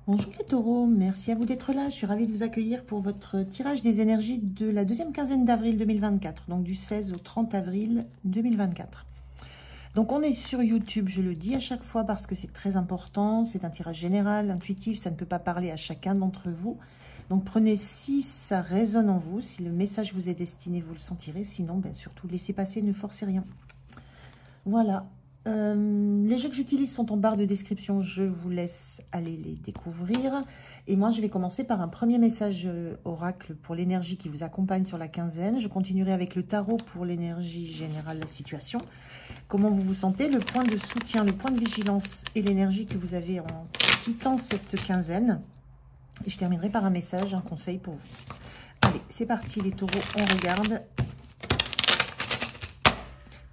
Bonjour les taureaux, merci à vous d'être là. Je suis ravie de vous accueillir pour votre tirage des énergies de la deuxième quinzaine d'avril 2024, donc du 16 au 30 avril 2024. Donc on est sur YouTube, je le dis à chaque fois parce que c'est très important, c'est un tirage général, intuitif, ça ne peut pas parler à chacun d'entre vous. Donc prenez si ça résonne en vous, si le message vous est destiné, vous le sentirez, sinon ben, surtout laissez passer, ne forcez rien. Voilà. Les jeux que j'utilise sont en barre de description, je vous laisse aller les découvrir. Et moi, je vais commencer par un premier message oracle pour l'énergie qui vous accompagne sur la quinzaine. Je continuerai avec le tarot pour l'énergie générale, la situation. Comment vous vous sentez, le point de soutien, le point de vigilance et l'énergie que vous avez en quittant cette quinzaine. Et je terminerai par un message, un conseil pour vous. Allez, c'est parti les taureaux, on regarde.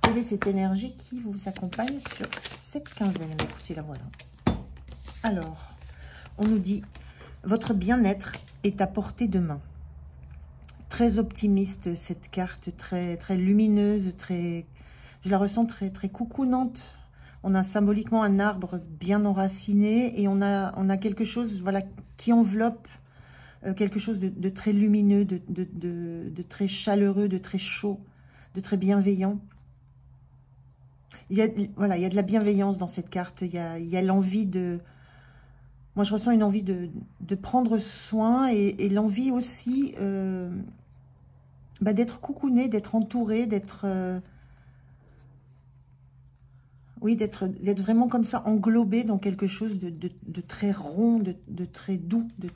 Quelle est cette énergie qui vous accompagne sur cette quinzaine? Écoutez, la voilà. Alors, on nous dit, votre bien-être est à portée de main. Très optimiste, cette carte, très lumineuse, je la ressens très coucounante. On a symboliquement un arbre bien enraciné et on a quelque chose voilà, qui enveloppe quelque chose de très lumineux, de très chaleureux, de très chaud, de très bienveillant. Il y a de la bienveillance dans cette carte. Il y a l'envie de... Moi, je ressens une envie de prendre soin et l'envie aussi d'être coucouné, d'être entouré, d'être... oui, d'être vraiment comme ça, englobé dans quelque chose de très rond, de très doux, de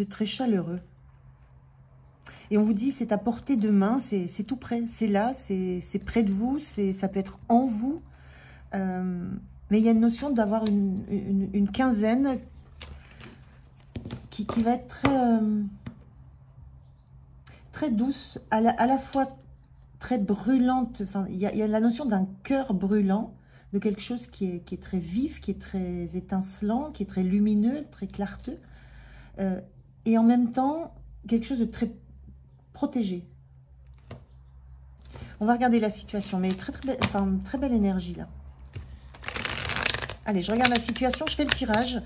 très chaleureux. Et on vous dit, c'est à portée de main, c'est tout près, c'est là, c'est près de vous, ça peut être en vous. Mais il y a une notion d'avoir une quinzaine qui va être très douce, à la fois très brûlante. Enfin, il y a la notion d'un cœur brûlant, de quelque chose qui est très vif, qui est très étincelant, qui est très lumineux, très clarteux. Et en même temps, quelque chose de très protégé. On va regarder la situation, mais très belle énergie là. Allez, je regarde la situation, je fais le tirage.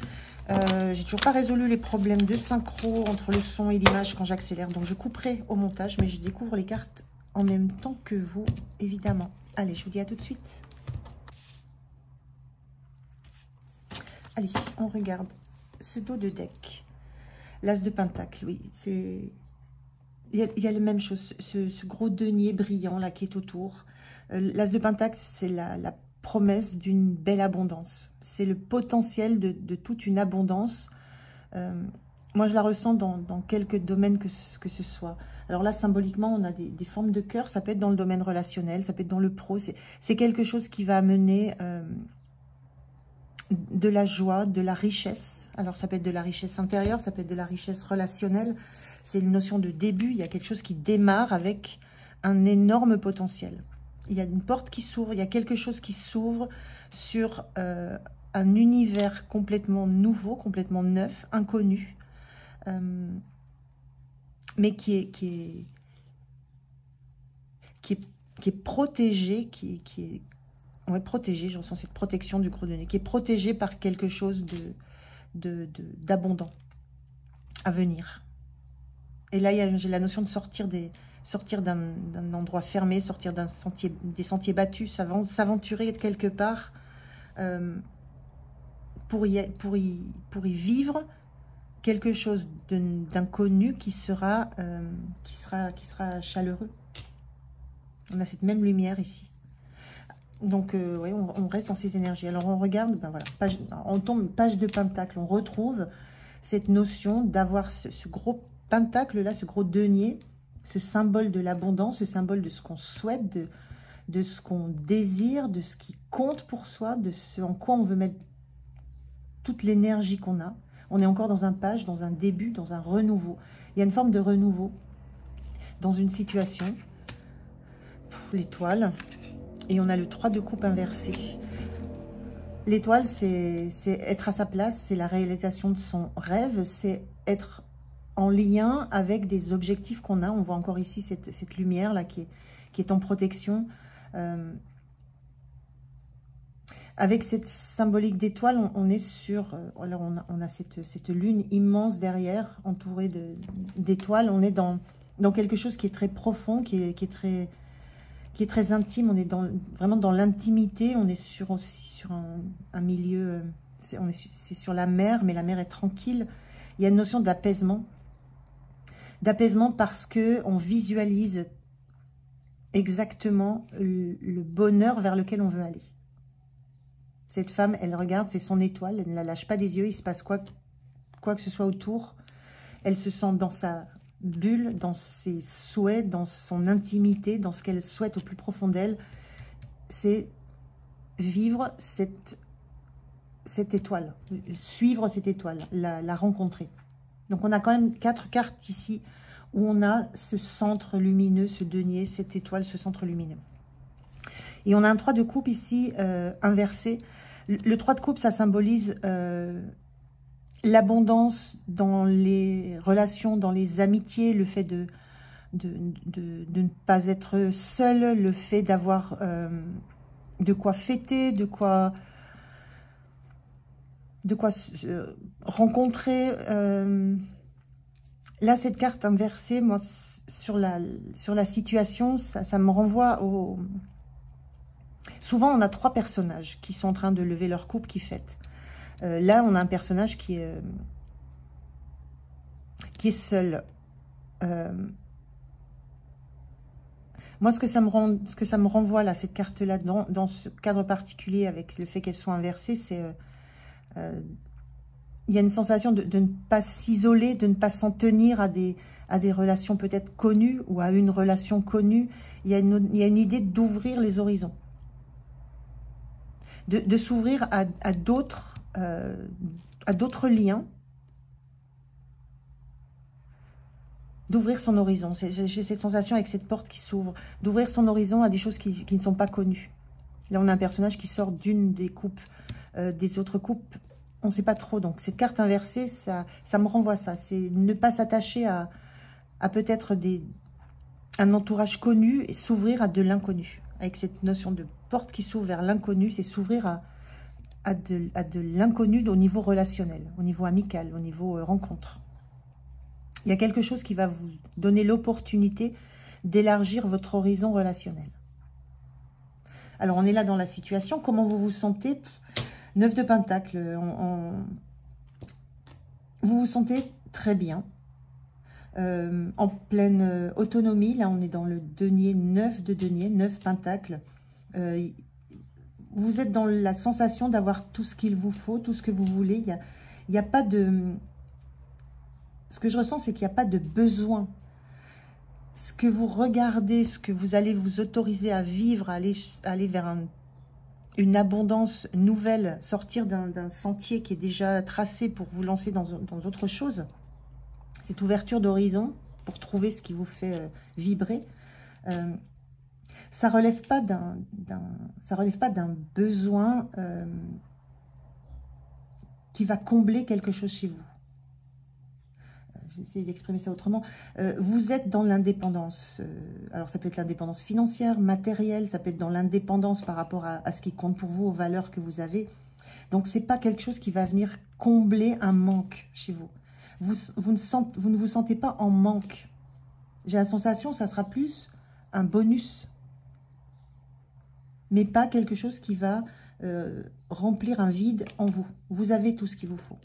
J'ai toujours pas résolu les problèmes de synchro entre le son et l'image quand j'accélère, donc je couperai au montage, mais je découvre les cartes en même temps que vous, évidemment. Allez, je vous dis à tout de suite. Allez, on regarde ce dos de deck. L'as de pentacle, oui, c'est... Il y a la même chose, ce gros denier brillant là qui est autour. L'as de pentacle, c'est la promesse d'une belle abondance. C'est le potentiel de toute une abondance. Moi, je la ressens dans quelques domaines que ce soit. Alors là, symboliquement, on a des formes de cœur. Ça peut être dans le domaine relationnel, ça peut être dans le pro. C'est quelque chose qui va amener de la joie, de la richesse. Alors, ça peut être de la richesse intérieure, ça peut être de la richesse relationnelle. C'est une notion de début. Il y a quelque chose qui démarre avec un énorme potentiel. Il y a une porte qui s'ouvre, il y a quelque chose qui s'ouvre sur un univers complètement nouveau, complètement neuf, inconnu, mais qui est protégé, ouais, protégé, je ressens cette protection du gros denier, qui est protégé par quelque chose d'abondant à venir. Et là, j'ai la notion de sortir d'un endroit fermé, sortir des sentiers battus, s'aventurer quelque part pour y vivre quelque chose d'inconnu qui sera chaleureux. On a cette même lumière ici. Donc, ouais, on reste dans ces énergies. Alors, on regarde, ben voilà, on tombe page de pentacle, on retrouve cette notion d'avoir ce gros pentacle là, ce gros denier, ce symbole de l'abondance, ce symbole de ce qu'on souhaite, de ce qu'on désire, de ce qui compte pour soi, de ce en quoi on veut mettre toute l'énergie qu'on a. On est encore dans un page, dans un début, dans un renouveau. Il y a une forme de renouveau dans une situation. L'étoile. Et on a le 3 de coupe inversé. L'étoile, c'est être à sa place, c'est la réalisation de son rêve, c'est être en lien avec des objectifs qu'on a. On voit encore ici cette lumière là qui est en protection. Avec cette symbolique d'étoile, on est sur... alors on a cette lune immense derrière, entourée d'étoiles. On est dans quelque chose qui est très profond, qui est très intime. On est vraiment dans l'intimité. On est aussi sur un milieu... c'est sur la mer, mais la mer est tranquille. Il y a une notion d'apaisement. D'apaisement parce qu'on visualise exactement le bonheur vers lequel on veut aller. Cette femme, elle regarde, c'est son étoile, elle ne la lâche pas des yeux, il se passe quoi que ce soit autour. Elle se sent dans sa bulle, dans ses souhaits, dans son intimité, dans ce qu'elle souhaite au plus profond d'elle. C'est vivre cette étoile, suivre cette étoile, la rencontrer. Donc on a quand même 4 cartes ici où on a ce centre lumineux, ce denier, cette étoile, ce centre lumineux. Et on a un 3 de coupe ici inversé. Le 3 de coupe, ça symbolise l'abondance dans les relations, dans les amitiés, le fait de ne pas être seul, le fait d'avoir de quoi fêter, de quoi rencontrer. Là, cette carte inversée, moi, sur la situation, ça me renvoie au... Souvent, on a 3 personnages qui sont en train de lever leur coupe, qui fêtent. Là, on a un personnage qui est seul. Moi, ce que ça me renvoie, là, cette carte-là, dans ce cadre particulier, avec le fait qu'elle soit inversée, c'est... il y a une sensation de ne pas s'isoler, de ne pas s'en tenir à des relations peut-être connues ou à une relation connue. Il y a une idée d'ouvrir les horizons. De s'ouvrir à d'autres liens, d'ouvrir son horizon. J'ai cette sensation avec cette porte qui s'ouvre, d'ouvrir son horizon à des choses qui ne sont pas connues. Là, on a un personnage qui sort d'une des coupes, des autres coupes, on ne sait pas trop. Donc, cette carte inversée, ça me renvoie à ça. C'est ne pas s'attacher à peut-être un entourage connu et s'ouvrir à de l'inconnu. Avec cette notion de porte qui s'ouvre vers l'inconnu, c'est s'ouvrir à de l'inconnu au niveau relationnel, au niveau amical, au niveau rencontre. Il y a quelque chose qui va vous donner l'opportunité d'élargir votre horizon relationnel. Alors, on est là dans la situation. Comment vous vous sentez? 9 de Pentacles. Vous vous sentez très bien. En pleine autonomie. Là, on est dans le denier, 9 de denier, 9 pentacles. Vous êtes dans la sensation d'avoir tout ce qu'il vous faut, tout ce que vous voulez. Il y a pas de... Ce que je ressens, c'est qu'il n'y a pas de besoin. Ce que vous regardez, ce que vous allez vous autoriser à vivre, aller vers une abondance nouvelle, sortir d'un sentier qui est déjà tracé pour vous lancer dans autre chose. Cette ouverture d'horizon pour trouver ce qui vous fait vibrer, ça relève pas d'un besoin qui va combler quelque chose chez vous. Je vais essayer d'exprimer ça autrement. Vous êtes dans l'indépendance. Alors, ça peut être l'indépendance financière, matérielle, ça peut être dans l'indépendance par rapport à ce qui compte pour vous, aux valeurs que vous avez. Donc, ce n'est pas quelque chose qui va venir combler un manque chez vous. Vous ne vous sentez pas en manque. J'ai la sensation que ça sera plus un bonus, mais pas quelque chose qui va remplir un vide en vous. Vous avez tout ce qu'il vous faut.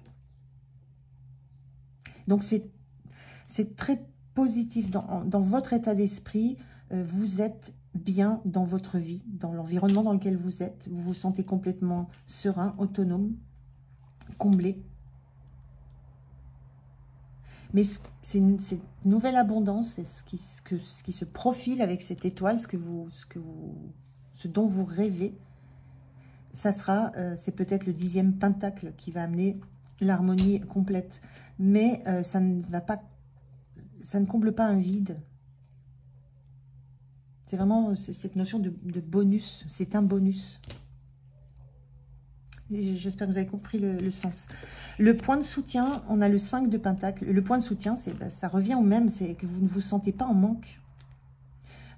Donc, c'est très positif dans votre état d'esprit. Vous êtes bien dans votre vie, dans l'environnement dans lequel vous êtes. Vous vous sentez complètement serein, autonome, comblé. Mais cette nouvelle abondance, c'est ce qui se profile avec cette étoile, ce dont vous rêvez. Ça sera, c'est peut-être le 10e pentacle qui va amener l'harmonie complète. Mais ça ne comble pas un vide. C'est vraiment cette notion de bonus. C'est un bonus. J'espère que vous avez compris le sens. Le point de soutien, on a le 5 de Pentacle. Le point de soutien, ça revient au même, c'est que vous ne vous sentez pas en manque.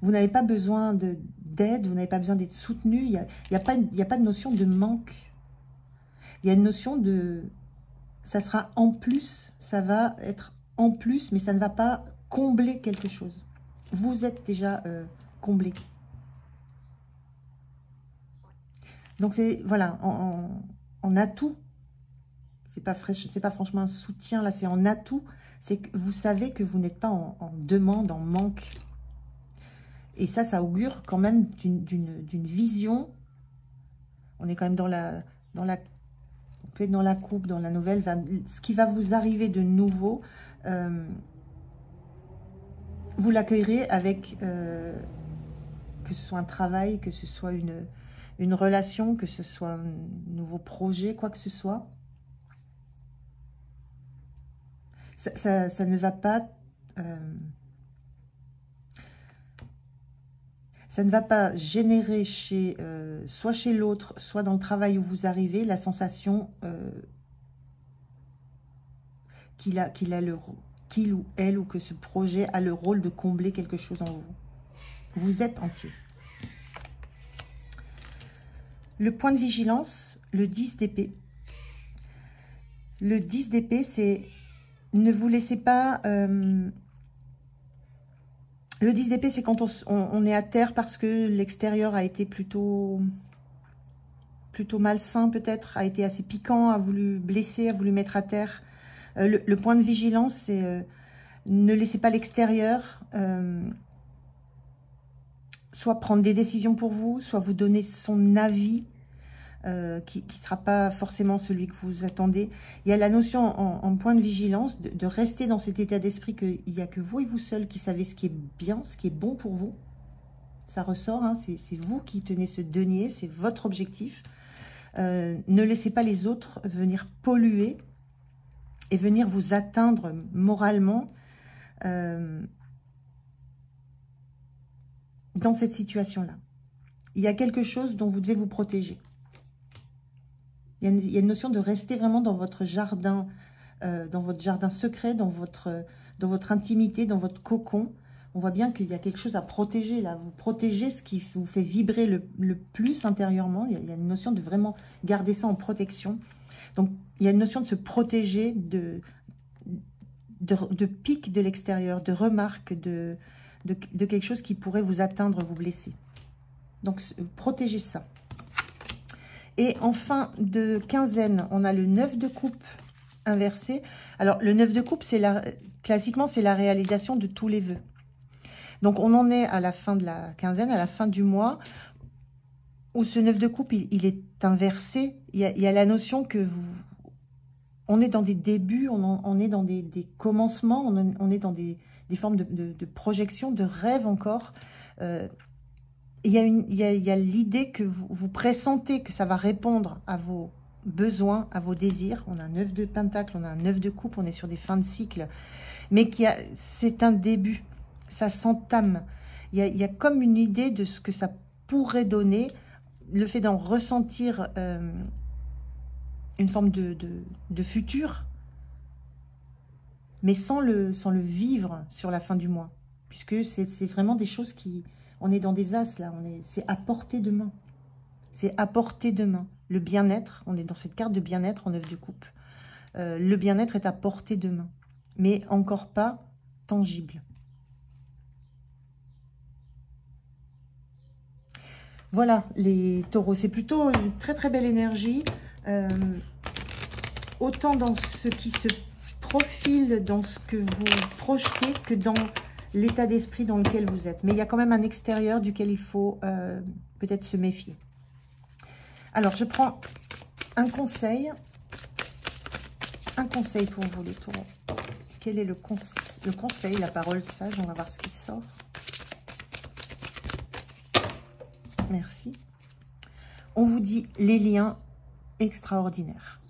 Vous n'avez pas besoin d'aide, vous n'avez pas besoin d'être soutenu. Il n'y a pas de notion de manque. Il y a une notion de... Ça sera en plus, ça va être en plus, mais ça ne va pas combler quelque chose. Vous êtes déjà comblé. Donc, c'est, voilà, en atout. C'est pas franchement un soutien, là, c'est en atout. C'est que vous savez que vous n'êtes pas en demande, en manque. Et ça augure quand même d'une vision. On est quand même on peut être dans la coupe, dans la nouvelle. Ce qui va vous arriver de nouveau, vous l'accueillerez avec, que ce soit un travail, que ce soit une relation, que ce soit un nouveau projet, quoi que ce soit. Ça ne va pas... ça ne va pas générer soit chez l'autre, soit dans le travail où vous arrivez, la sensation qu'il ou elle, ou que ce projet a le rôle de combler quelque chose en vous. Vous êtes entier. Le point de vigilance, le 10 d'épée. Le 10 d'épée, c'est ne vous laissez pas... le 10 d'épée, c'est quand on est à terre parce que l'extérieur a été plutôt malsain peut-être, a été assez piquant, a voulu blesser, a voulu mettre à terre. Le point de vigilance, c'est ne laissez pas l'extérieur soit prendre des décisions pour vous, soit vous donner son avis qui ne sera pas forcément celui que vous attendez. Il y a la notion en point de vigilance de rester dans cet état d'esprit qu'il n'y a que vous et vous seul qui savez ce qui est bien, ce qui est bon pour vous. Ça ressort, hein, c'est vous qui tenez ce denier, c'est votre objectif. Ne laissez pas les autres venir polluer et venir vous atteindre moralement dans cette situation-là. Il y a quelque chose dont vous devez vous protéger. Il y a une notion de rester vraiment dans votre jardin secret, dans votre intimité, dans votre cocon. On voit bien qu'il y a quelque chose à protéger là. Vous protégez ce qui vous fait vibrer le plus intérieurement. Il y a une notion de vraiment garder ça en protection. Donc, il y a une notion de se protéger de pics de l'extérieur, de remarques, de quelque chose qui pourrait vous atteindre, vous blesser. Donc, protégez ça. Et en fin de quinzaine, on a le 9 de coupe inversé. Alors, le 9 de coupe, classiquement, c'est la réalisation de tous les vœux. Donc, on en est à la fin de la quinzaine, à la fin du mois, où ce 9 de coupe, il est inversé. Il y a la notion que on est dans des débuts, on est dans des commencements, on est dans des formes de projection, de rêve encore. Il y a l'idée que vous pressentez que ça va répondre à vos besoins, à vos désirs. On a un 9 de pentacle, on a un 9 de coupe, on est sur des fins de cycle. Mais c'est un début, ça s'entame. Il y a comme une idée de ce que ça pourrait donner, le fait d'en ressentir une forme de futur, mais sans le vivre sur la fin du mois. Puisque c'est vraiment des choses qui... On est dans des as, là. C'est à portée de main. C'est à portée de main. Le bien-être, on est dans cette carte de bien-être en 9 de coupe. Le bien-être est à portée de main. Mais encore pas tangible. Voilà, les taureaux. C'est plutôt une très très belle énergie. Autant dans ce qui se profile, dans ce que vous projetez, que dans l'état d'esprit dans lequel vous êtes. Mais il y a quand même un extérieur duquel il faut peut-être se méfier. Alors, je prends un conseil. Un conseil pour vous, les taureaux. Quel est le conseil, la parole sage? On va voir ce qui sort. Merci. On vous dit les liens extraordinaires.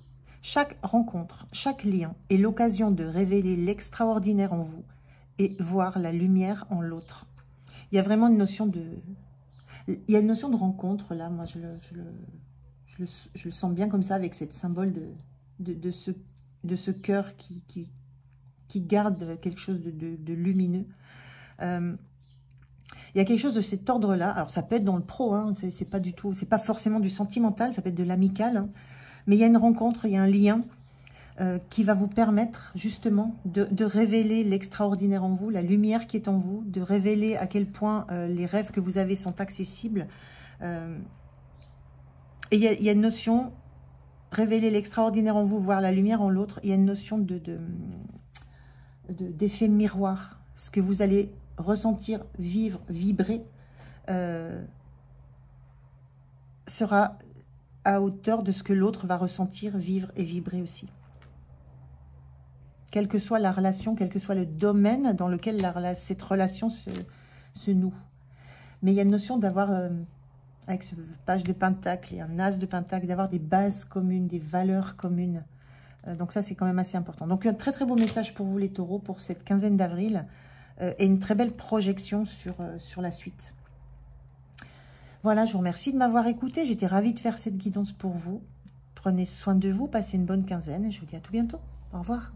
Chaque rencontre, chaque lien est l'occasion de révéler l'extraordinaire en vous et voir la lumière en l'autre. Il y a vraiment une notion de... Il y a une notion de rencontre, là. Moi, je le sens bien comme ça, avec cette symbole de ce cœur qui garde quelque chose de lumineux. Il y a quelque chose de cet ordre-là. Alors, ça peut être dans le pro, hein, c'est pas du tout, c'est pas forcément du sentimental, ça peut être de l'amical. Hein, mais il y a une rencontre, il y a un lien qui va vous permettre justement de révéler l'extraordinaire en vous, la lumière qui est en vous, de révéler à quel point les rêves que vous avez sont accessibles. Et il y a une notion, révéler l'extraordinaire en vous, voir la lumière en l'autre, il y a une notion d'effet miroir. Ce que vous allez ressentir, vivre, vibrer, sera à hauteur de ce que l'autre va ressentir, vivre et vibrer aussi. Quelle que soit la relation, quel que soit le domaine dans lequel cette relation se noue. Mais il y a une notion d'avoir, avec ce page de pentacle et un as de pentacle, d'avoir des bases communes, des valeurs communes. Donc ça, c'est quand même assez important. Donc un très très beau message pour vous les taureaux, pour cette quinzaine d'avril, et une très belle projection sur la suite. Voilà, je vous remercie de m'avoir écouté. J'étais ravie de faire cette guidance pour vous. Prenez soin de vous, passez une bonne quinzaine, et je vous dis à tout bientôt. Au revoir.